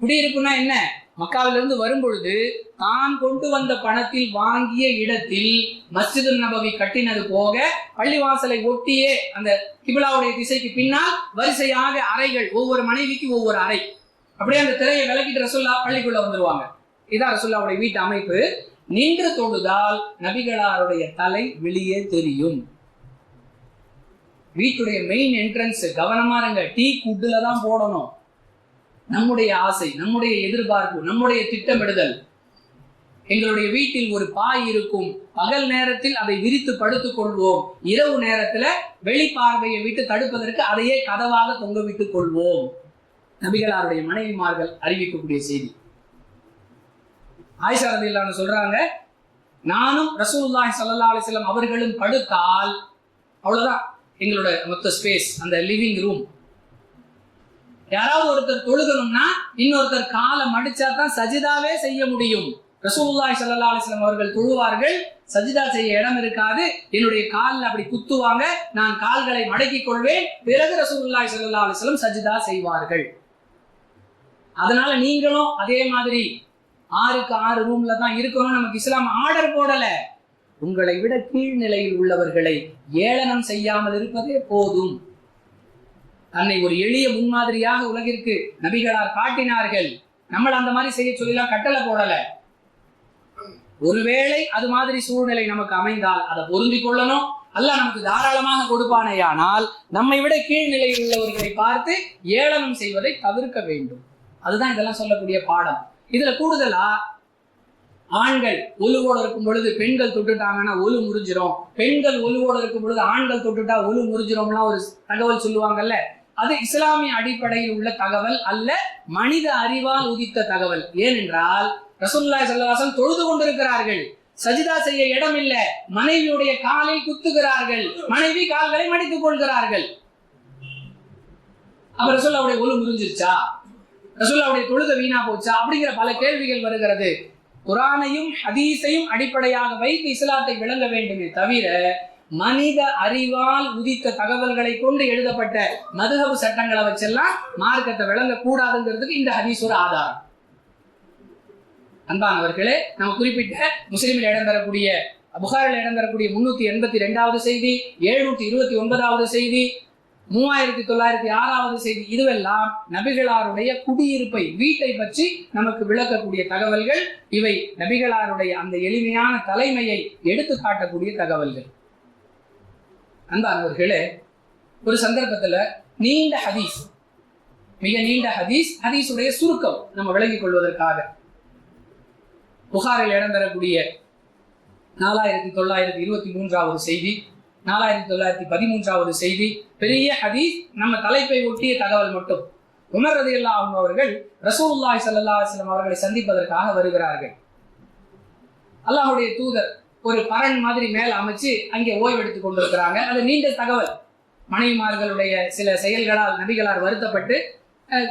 குடியிருப்புனா என்ன? மக்காவிலிருந்து வரும் பொழுது தான் கொண்டு வந்த பணத்தில் வாங்கிய இடத்தில் மஸ்ஜிது நபவி கட்டினது போக பள்ளிவாசலை ஒட்டியே அந்த கிபிலாவுடைய திசைக்கு பின்னால் வரிசையாக அறைகள், ஒவ்வொரு மனைவிக்கு ஒவ்வொரு அறை, அப்படியே அந்த திரையை விலக்கிட்டு ரசூலுல்லாஹ் பள்ளிக்குள்ள வந்துருவாங்க. இதான் ரசூலுல்லாஹ்வுடைய வீட்டு அமைப்பு. நின்று தொழுதால் நபிகளாருடைய தலை வெளியே தெரியும். வீட்டுடைய மெயின் என்ட்ரன்ஸ் கவனமா இருங்க, டீ குட்ல தான் போடணும். நம்முடைய ஆசை, நம்முடைய எதிர்பார்ப்பு, நம்முடைய திட்டமிடுதல். எங்களுடைய வீட்டில் ஒரு பாய் இருக்கும், பகல் நேரத்தில் அதை விரித்து படுத்துக் கொள்வோம், இரவு நேரத்துல வெளிப்பார்வையை விட்டு தடுப்பதற்கு அதையே கதவாக தொங்க விட்டுக் கொள்வோம். நபிகளாருடைய மனைவிமார்கள் அறிவிக்கக்கூடிய செய்தி. ஆயிஷா ரலியல்லாஹு அன்ஹா சொல்றாங்க, நானும் ரசூலுல்லாஹி ஸல்லல்லாஹு அலைஹி வஸல்லம் அவர்களும் படுத்தால் அவ்வளவுதான் எங்களோட மொத்த ஸ்பேஸ், அந்த லிவிங் ரூம். யாராவது ஒருத்தர் தொழுகணும்னா இன்னொருத்தர் காலை மடிச்சா தான் சஜிதாவே செய்ய முடியும். ரசூலுல்லாஹி ஸல்லல்லாஹு அலைஹி வஸல்லம் அவர்கள் தொழுவார்கள், சஜிதா செய்ய இடம் இருக்காது, என்னுடைய காலில் அப்படி குத்துவாங்க, நான் கால்களை மடக்கிக் கொள்வேன், பிறகு ரசூலுல்லாஹி ஸல்லல்லாஹு அலைஹி வஸல்லம் சஜிதா செய்வார்கள். அதனால நீங்களும் அதே மாதிரி 6க்கு 6 ரூம்ல தான் இருக்கணும். நமக்கு இஸ்லாம் ஆர்டர் போடல. உங்களை விட கீழ்நிலையில் உள்ளவர்களை ஏளனம் செய்யாமல் இருப்பதே போதும். தன்னை ஒரு எளிய முன்மாதிரியாக உலகிற்கு நபிகளார் காட்டினார்கள். நம்மள அந்த மாதிரி செய்ய சொல்லலாம் கட்டளை போடல. ஒருவேளை அது மாதிரி சூழ்நிலை நமக்கு அமைந்தால் அதை பொருந்திக் கொள்ளணும். அல்லாஹ் நமக்கு தாராளமாக கொடுப்பானேயானால் நம்மை விட கீழ்நிலையில் உள்ளவர்களை பார்த்து ஏளனம் செய்வதை தவிர்க்க வேண்டும். அதுதான் இதெல்லாம் சொல்லக்கூடிய பாடம். இதுல கூடுதலா ஆண்கள் ஒலுவோடு இருக்கும் பொழுது பெண்கள் தொட்டுட்டாங்கன்னா ஒலு முறிஞ்சிரும், பெண்கள் ஒலுவோடு இருக்கும் பொழுது ஆண்கள் தொட்டுட்டா ஒலு முறிஞ்சிரும்லாம் ஒரு தகவல் சொல்லுவாங்கல்ல. அது இஸ்லாமிய அடிப்படையில் உள்ள தகவல் அல்ல, மனித அறிவால் உதித்த தகவல். ஏனென்றால் ரசூலுல்லாஹி ஸல்லல்லாஹு அலைஹி வஸல்லம் தொழுது கொண்டிருக்கிறார்கள், சஜிதா செய்ய இடம் இல்ல, மனைவியுடைய காலில் குத்துகிறார்கள், மனைவி கால்களை மடித்துக் கொள்கிறார்கள். அப்ப ரசூலுல்லாஹ்வுடைய ஒலு முறிஞ்சிருச்சா, ரசூலுல்லாஹ்வுடைய தொழுகை வீணா போச்சா அப்படிங்கிற பல கேள்விகள் வருகிறது. குர்ஆனையும் ஹதீஸையும் அடிப்படையாக வைத்து இஸ்லாத்தை விளங்க வேண்டுமே தவிர மனித அறிவால் உதித்த தகவல்களை கொண்டு எழுதப்பட்ட மதுஹப் சட்டங்களை வச்செல்லாம் மார்க்கத்தை விளங்க கூடாதுங்கிறதுக்கு இந்த ஹதீஸ் ஒரு ஆதாரம். அன்பானவர்களே, நம்ம குறிப்பிட்ட முஸ்லிமில் இடம்பெறக்கூடிய புகாரில் இடம்பெறக்கூடிய 382வது செய்தி, 729வது செய்தி, 3906வது செய்தி, இதுவெல்லாம் நபிகளாருடைய குடியிருப்பை, வீட்டை பற்றி நமக்கு விளக்கக்கூடிய தகவல்கள். இவை நபிகளாருடைய அந்த எளிமையான தலைமையை எடுத்து காட்டக்கூடிய தகவல்கள். அன்பானவர்களே, ஒரு சந்தர்ப்பத்துல நீண்ட ஹதீஸ், மிக நீண்ட ஹதீஸ், ஹதீஸுடைய சுருக்கம் நம்ம விளங்கிக் கொள்வதற்காக புகாரில் இடம்பெறக்கூடிய 4923வது செய்தி, 4913வது செய்தி, பெரிய ஹதீஸ். நம்ம தலைப்பை ஒட்டிய தகவல் மட்டும். உமர் ரலியல்லாஹு அன்ஹு அவர்கள் ரசூலுல்லாஹி ஸல்லல்லாஹு அலைஹி வஸல்லம் அவர்களை சந்திப்பதற்காக வருகிறார்கள். அல்லாஹ்வுடைய தூதர் ஒரு பரண் மாதிரி மேல் அமைச்சு அங்கே ஓய்வெடுத்துக் கொண்டிருக்கிறாங்க. அது நீண்ட தகவல். மனைவிமார்களுடைய சில செயல்களால் நபிகளார் வருத்தப்பட்டு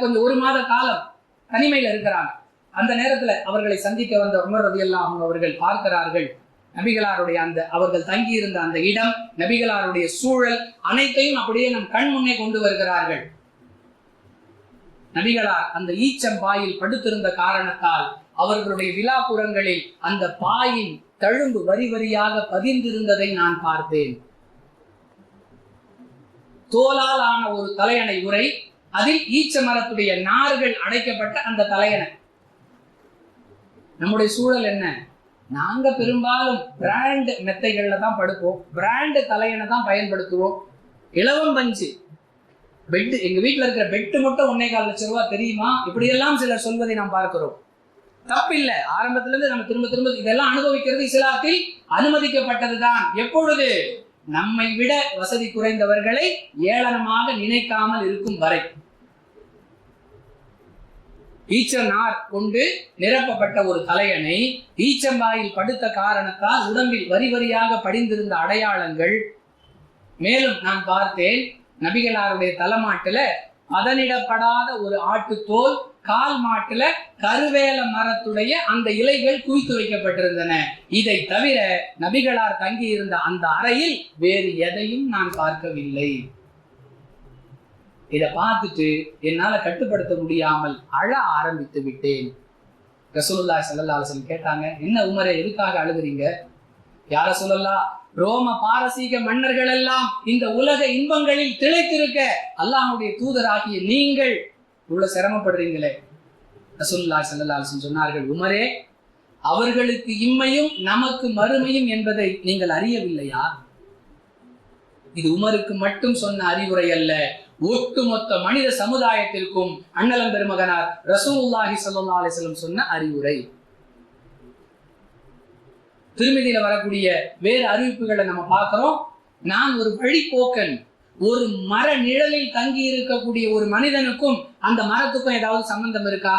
கொஞ்சம் 1 மாத காலம் தனிமையில் இருக்கிறாங்க. அந்த நேரத்துல அவர்களை சந்திக்க வந்த உமர் ரலியல்லாஹு அன்ஹு அவர்கள் பார்க்கிறார்கள், நபிகளாருடைய அந்த அவர்கள் தங்கியிருந்த அந்த இடம், நபிகளாருடைய சூழல் அனைத்தையும் அப்படியே நம் கண் முன்னே கொண்டு வருகிறார்கள். நபிகளார் அந்த ஈச்சம்பாயில் படுத்திருந்த காரணத்தால் அவர்களுடைய விழாப்புறங்களில் அந்த பாயின் தழும்பு வரி வரியாக பதிந்திருந்ததை நான் பார்த்தேன். தோலால் ஆன ஒரு தலையணை உரை, அதில் ஈச்ச மரத்துடைய நார்கள் அடைக்கப்பட்ட அந்த தலையணை. நம்முடைய சூழல் என்ன? நாங்க பெரும்பாலும் பிராண்ட் மெத்தைகள்ல தான் படுப்போம், பிராண்ட் தலையணை தான் பயன்படுத்துவோம். இலவம் பஞ்சு பெட், எங்க வீட்டுல இருக்கிற பெட்டு மட்டும் 1.25 லட்சம் ரூபாய் தெரியுமா, இப்படியெல்லாம் சிலர் சொல்வதை நாம் பார்க்கிறோம். தப்பில்லை. ஆரம்பத்துல இருந்து நம்ம திரும்ப திரும்ப இதெல்லாம் அனுபவிக்கிறது இஸ்லாத்தில் அனுமதிக்கப்பட்டதுதான். எப்பொழுது? நம்மை விட வசதி குறைந்தவர்களை ஏளனமாக நினைக்காமல் இருக்கும் வரை. ஈச்சநார் கொண்டு நிரப்பப்பட்ட ஒரு தலையணை, ஈச்சம்பாயில் படுத்த காரணத்தால் உடம்பில் வரி வரியாக படிந்திருந்த அடையாளங்கள். மேலும் நான் பார்த்தேன், நபிகளாருடைய தலைமாட்டுல பதனிடப்படாத ஒரு ஆட்டுத்தோல், கால் மாட்டுல கருவேல மரத்துடைய அந்த இலைகள் குவித்து வைக்கப்பட்டிருந்தன. இதை தவிர நபிகளார் தங்கியிருந்த அந்த அறையில் வேறு எதையும் நான் பார்க்கவில்லை. இதை பார்த்துட்டு என்னால கட்டுப்படுத்த முடியாமல் அழ ஆரம்பித்து விட்டேன். ரசூலுல்லாஹி ஸல்லல்லாஹு அலைஹி வஸல்லம் கேட்டாங்க, என்ன உமரே, எதுக்காக அழுகிறீங்க? யா ரசூலல்லாஹ், ரோம பாரசீக மன்னர்கள் எல்லாம் இந்த உலக இன்பங்களில் திளைத்திருக்க அல்லாஹ்வுடைய தூதராகிய நீங்கள் இவ்வளவு சிரமப்படுறீங்களே. ரசூலுல்லாஹி ஸல்லல்லாஹு அலைஹி வஸல்லம் சொன்னார்கள், உமரே, அவர்களுக்கு இம்மையும் நமக்கு மறுமையும் என்பதை நீங்கள் அறியவில்லையா? இது உமருக்கு மட்டும் சொன்ன அறிவுரை அல்ல, ஒட்டுமொத்த மனித சமுதாயத்திற்கும் அண்ணலம் பெருமகனார் ரசூலுல்லாஹி ஸல்லல்லாஹு அலைஹி வஸல்லம் சொன்ன அறிவுரை. திருமதியில வரக்கூடிய வேறு அறிவிப்புகளை நம்ம பார்க்கிறோம். நான் ஒரு வழிபோக்கன், ஒரு மர நிழலில் தங்கி இருக்கக்கூடிய ஒரு மனிதனுக்கும் அந்த மரத்துக்கும் ஏதாவது சம்பந்தம் இருக்கா?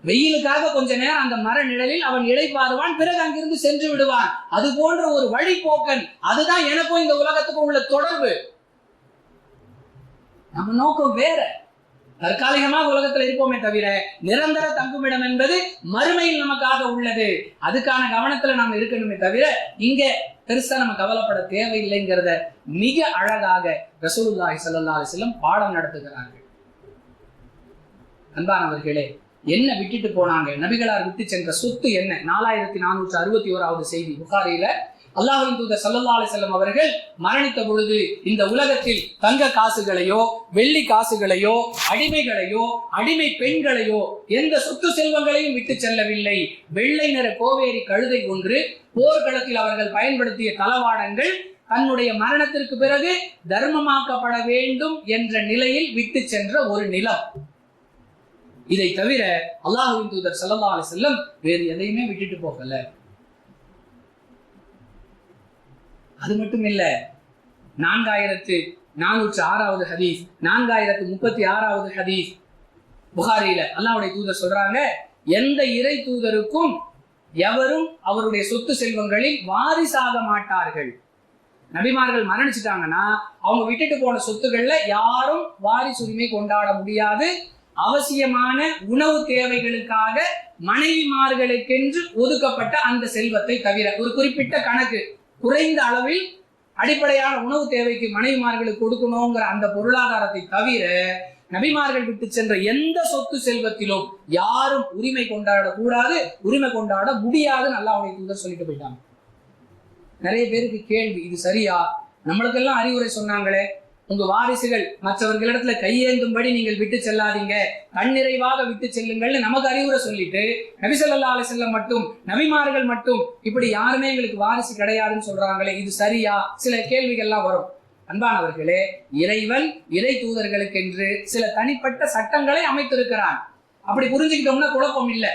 வெயிலுக்காக கொஞ்ச நேரம் அந்த மர நிழலில் அவன் இளைப்பாறுவான், பிறகு அங்கிருந்து சென்று விடுவான். அது போன்ற ஒரு வழிபோக்கன். அதுதான் எனக்கும் இந்த உலகத்துக்கும் உள்ள தொடர்பு. நம்ம நோக்கம் வேற. தற்காலிகமாக உலகத்துல இருப்போமே தவிர நிரந்தர தங்குமிடம் என்பது மறுமையில் நமக்காக உள்ளது. அதுக்கான கவனத்துல நாம் இருக்கணுமே தவிர இங்க பெருசா நம்ம கவலைப்பட தேவையில்லைங்கிறத மிக அழகாக ரசூலுல்லாஹி ஸல்லல்லாஹு அலைஹி வஸல்லம் பாடம் நடத்துகிறார்கள். அன்பானவர்களே, என்ன விட்டுட்டு போனாங்க? நபிகளார் விட்டு சென்ற சொத்து என்ன? 4461வது செய்தி புகாரியில அல்லாஹ்வின் தூதர் ஸல்லல்லாஹு அலைஹி வஸல்லம் அவர்கள் மரணித்த பொழுது இந்த உலகத்தில் தங்க காசுகளையோ வெள்ளி காசுகளையோ அடிமைகளையோ அடிமை பெண்களையோ எந்த சொத்து செல்வங்களையும் விட்டு செல்லவில்லை. வெள்ளை நிற கோவேரி கழுதை ஒன்று, போர்க்களத்தில் அவர்கள் பயன்படுத்திய தளவாடங்கள் தன்னுடைய மரணத்திற்கு பிறகு தர்மமாக்கப்பட வேண்டும் என்ற நிலையில் விட்டு சென்ற ஒரு நிலம். இதை தவிர அல்லாஹ்வின் தூதர் ஸல்லல்லாஹு அலைஹி வஸல்லம் வேறு எதையுமே விட்டுட்டு போகல. அது மட்டும் இல்ல, 4406வது ஹதீஸ், 4036வது ஹதீஸ் புகாரியில அல்லாஹ்வுடைய தூதர் சொல்றாங்க, எந்த இறை தூதருக்கும் எவரும் அவருடைய சொத்து செல்வங்களில் வாரிசாக மாட்டார்கள். நபிமார்கள் மரணிச்சிட்டாங்கன்னா அவங்க விட்டுட்டு போன சொத்துக்கள்ல யாரும் வாரிசுரிமை கொண்டாட முடியாது. அவசியமான உணவு தேவைகளுக்காக மனைவிமார்களுக்கென்று ஒதுக்கப்பட்ட அந்த செல்வத்தை தவிர, ஒரு குறிப்பிட்ட கணக்கு, குறைந்த அளவில் அடிப்படையான உணவு தேவைக்கு மனைவிமார்களுக்கு கொடுக்கணுங்கிற அந்த பொருளாதாரத்தை தவிர நபிமார்கள் விட்டு சென்ற எந்த சொத்து செல்வத்திலும் யாரும் உரிமை கொண்டாடக்கூடாது, உரிமை கொண்டாட முடியாதுன்னு அல்லாஹ்வுடைய தூதர் சொல்லிட்டு போயிட்டாங்க. நிறைய பேருக்கு கேள்வி, இது சரியா? நம்மளுக்கெல்லாம் அறிவுரை சொன்னாங்களே, உங்க வாரிசுகள் மற்றவர்களிடத்துல கையேந்தும்படி நீங்கள் விட்டு செல்லாதீங்க, கண்ணிறைவாக விட்டு செல்லுங்கள்னு நமக்கு அறிவுரை சொல்லிட்டு நபி ஸல்லல்லாஹு அலைஹி வஸல்லம் மட்டும், நபிமார்கள் மட்டும் இப்படி யாருமே எங்களுக்கு வாரிசு கிடையாதுன்னு சொல்றாங்களே, இது சரியா? சில கேள்விகள்லாம் வரும். அன்பானவர்களே, இறைவன் இறை தூதர்களுக்கென்று சில தனிப்பட்ட சட்டங்களை அமைத்திருக்கிறான். அப்படி புரிஞ்சுக்கிட்டோம்னா குழப்பம் இல்லை.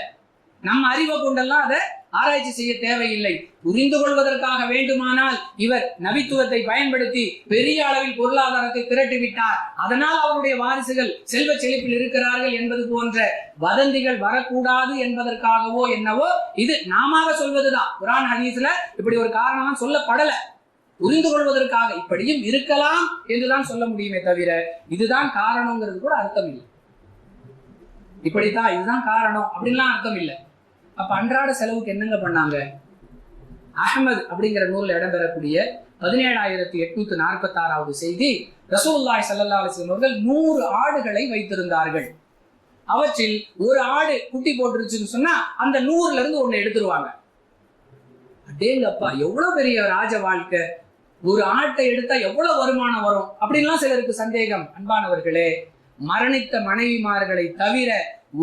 நம்ம அறிவை கொண்டெல்லாம் அதை ஆராய்ச்சி செய்ய தேவையில்லை. புரிந்து கொள்வதற்காக வேண்டுமானால் இவர் நபித்துவத்தை பயன்படுத்தி பெரிய அளவில் பொருளாதாரத்தை திரட்டி விட்டார், அதனால் அவருடைய வாரிசுகள் செல்வ செழிப்பில் இருக்கிறார்கள் என்பது போன்ற வதந்திகள் வரக்கூடாது என்பதற்காகவோ என்னவோ இது நாம சொல்வதுதான். குர்ஆன் ஹதீஸ்ல இப்படி ஒரு காரணம் சொல்லப்படல. புரிந்து கொள்வதற்காக இப்படியும் இருக்கலாம் என்றுதான் சொல்ல முடியுமே தவிர இதுதான் காரணங்கிறது கூட அர்த்தம் இல்லை. இப்படித்தான் இதுதான் காரணம் அப்படின்லாம் அர்த்தம் இல்லை. அப்ப அன்றாட செலவுக்கு என்னங்க பண்ணாங்க? அஹ்மத் அப்படிங்கிற நூலில் இடம்பெறக்கூடிய 17846வது செய்தி, ரசூலுல்லாஹி ஸல்லல்லாஹு அலைஹி வஸல்லம் அவர்கள் 100 ஆடுகளை வைத்திருந்தார்கள். அவற்றில் ஒரு ஆடு குட்டி போட்டுருச்சுன்னு சொன்னா அந்த 100ல இருந்து ஒண்ணு எடுத்துருவாங்க. அடேங்கப்பா, எவ்வளவு பெரிய ராஜ வாழ்க்கை! ஒரு ஆட்டை எடுத்தா எவ்வளவு வருமானம் வரும் அப்படின்லாம் சிலருக்கு சந்தேகம். அன்பானவர்களே, மரணித்த மனைவிமார்களை தவிர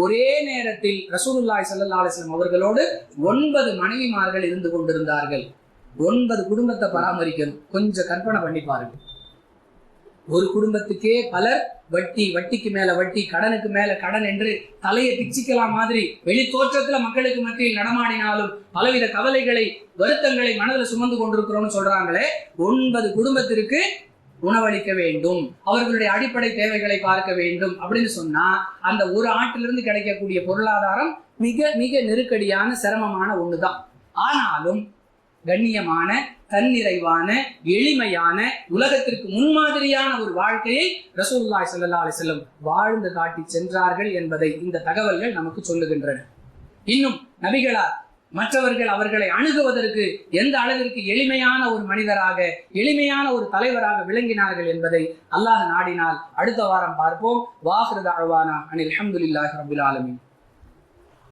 ஒரே நேரத்தில் ரசூலுல்லாஹி ஸல்லல்லாஹு அலைஹி வஸல்லம் அவர்களோடு 9 மனைவிமார்கள் இருந்து கொண்டிருந்தார்கள். 9 குடும்பத்தை பராமரிக்கணும். கொஞ்சம் கற்பனை பண்ணி பாருங்க. ஒரு குடும்பத்துக்கே பலர் வட்டிக்கு மேல வட்டி, கடனுக்கு மேல கடன் என்று தலையை பிச்சிக்கலாம் மாதிரி வெளி தோற்றத்துல மக்களுக்கு மத்தியில் நடமாடினாலும் பலவித கவலைகளை, வருத்தங்களை மனதில் சுமந்து கொண்டிருக்கிறோம்னு சொல்றாங்களே. 9 குடும்பத்திற்கு உணவளிக்க வேண்டும், அவர்களுடைய அடிப்படை தேவைகளை பார்க்க வேண்டும் அப்படின்னு சொன்னா அந்த ஒரு ஆட்டிலிருந்து கிடைக்கக்கூடிய பொருளாதாரம் மிக மிக நெருக்கடியான சிரமமான ஒண்ணுதான். ஆனாலும் கண்ணியமான, தன்னிறைவான, எளிமையான, உலகத்திற்கு முன்மாதிரியான ஒரு வாழ்க்கையை ரசூலுல்லாஹி ஸல்லல்லாஹு அலைஹி வஸல்லம் வாழ்ந்து காட்டி சென்றார்கள் என்பதை இந்த தகவல்கள் நமக்கு சொல்லுகின்றன. இன்னும் நபிகளார் மற்றவர்கள் அவர்களை அணுகுவதற்கு எந்த அளவிற்கு எளிமையான ஒரு மனிதராக, எளிமையான ஒரு தலைவராக விளங்கினார்கள் என்பதை அல்லாஹ் நாடினால் அடுத்த வாரம் பார்ப்போம். வாஹிரு தஅவானா அனில் ஹம்துலில்லாஹி ரப்பில் ஆலமீன்.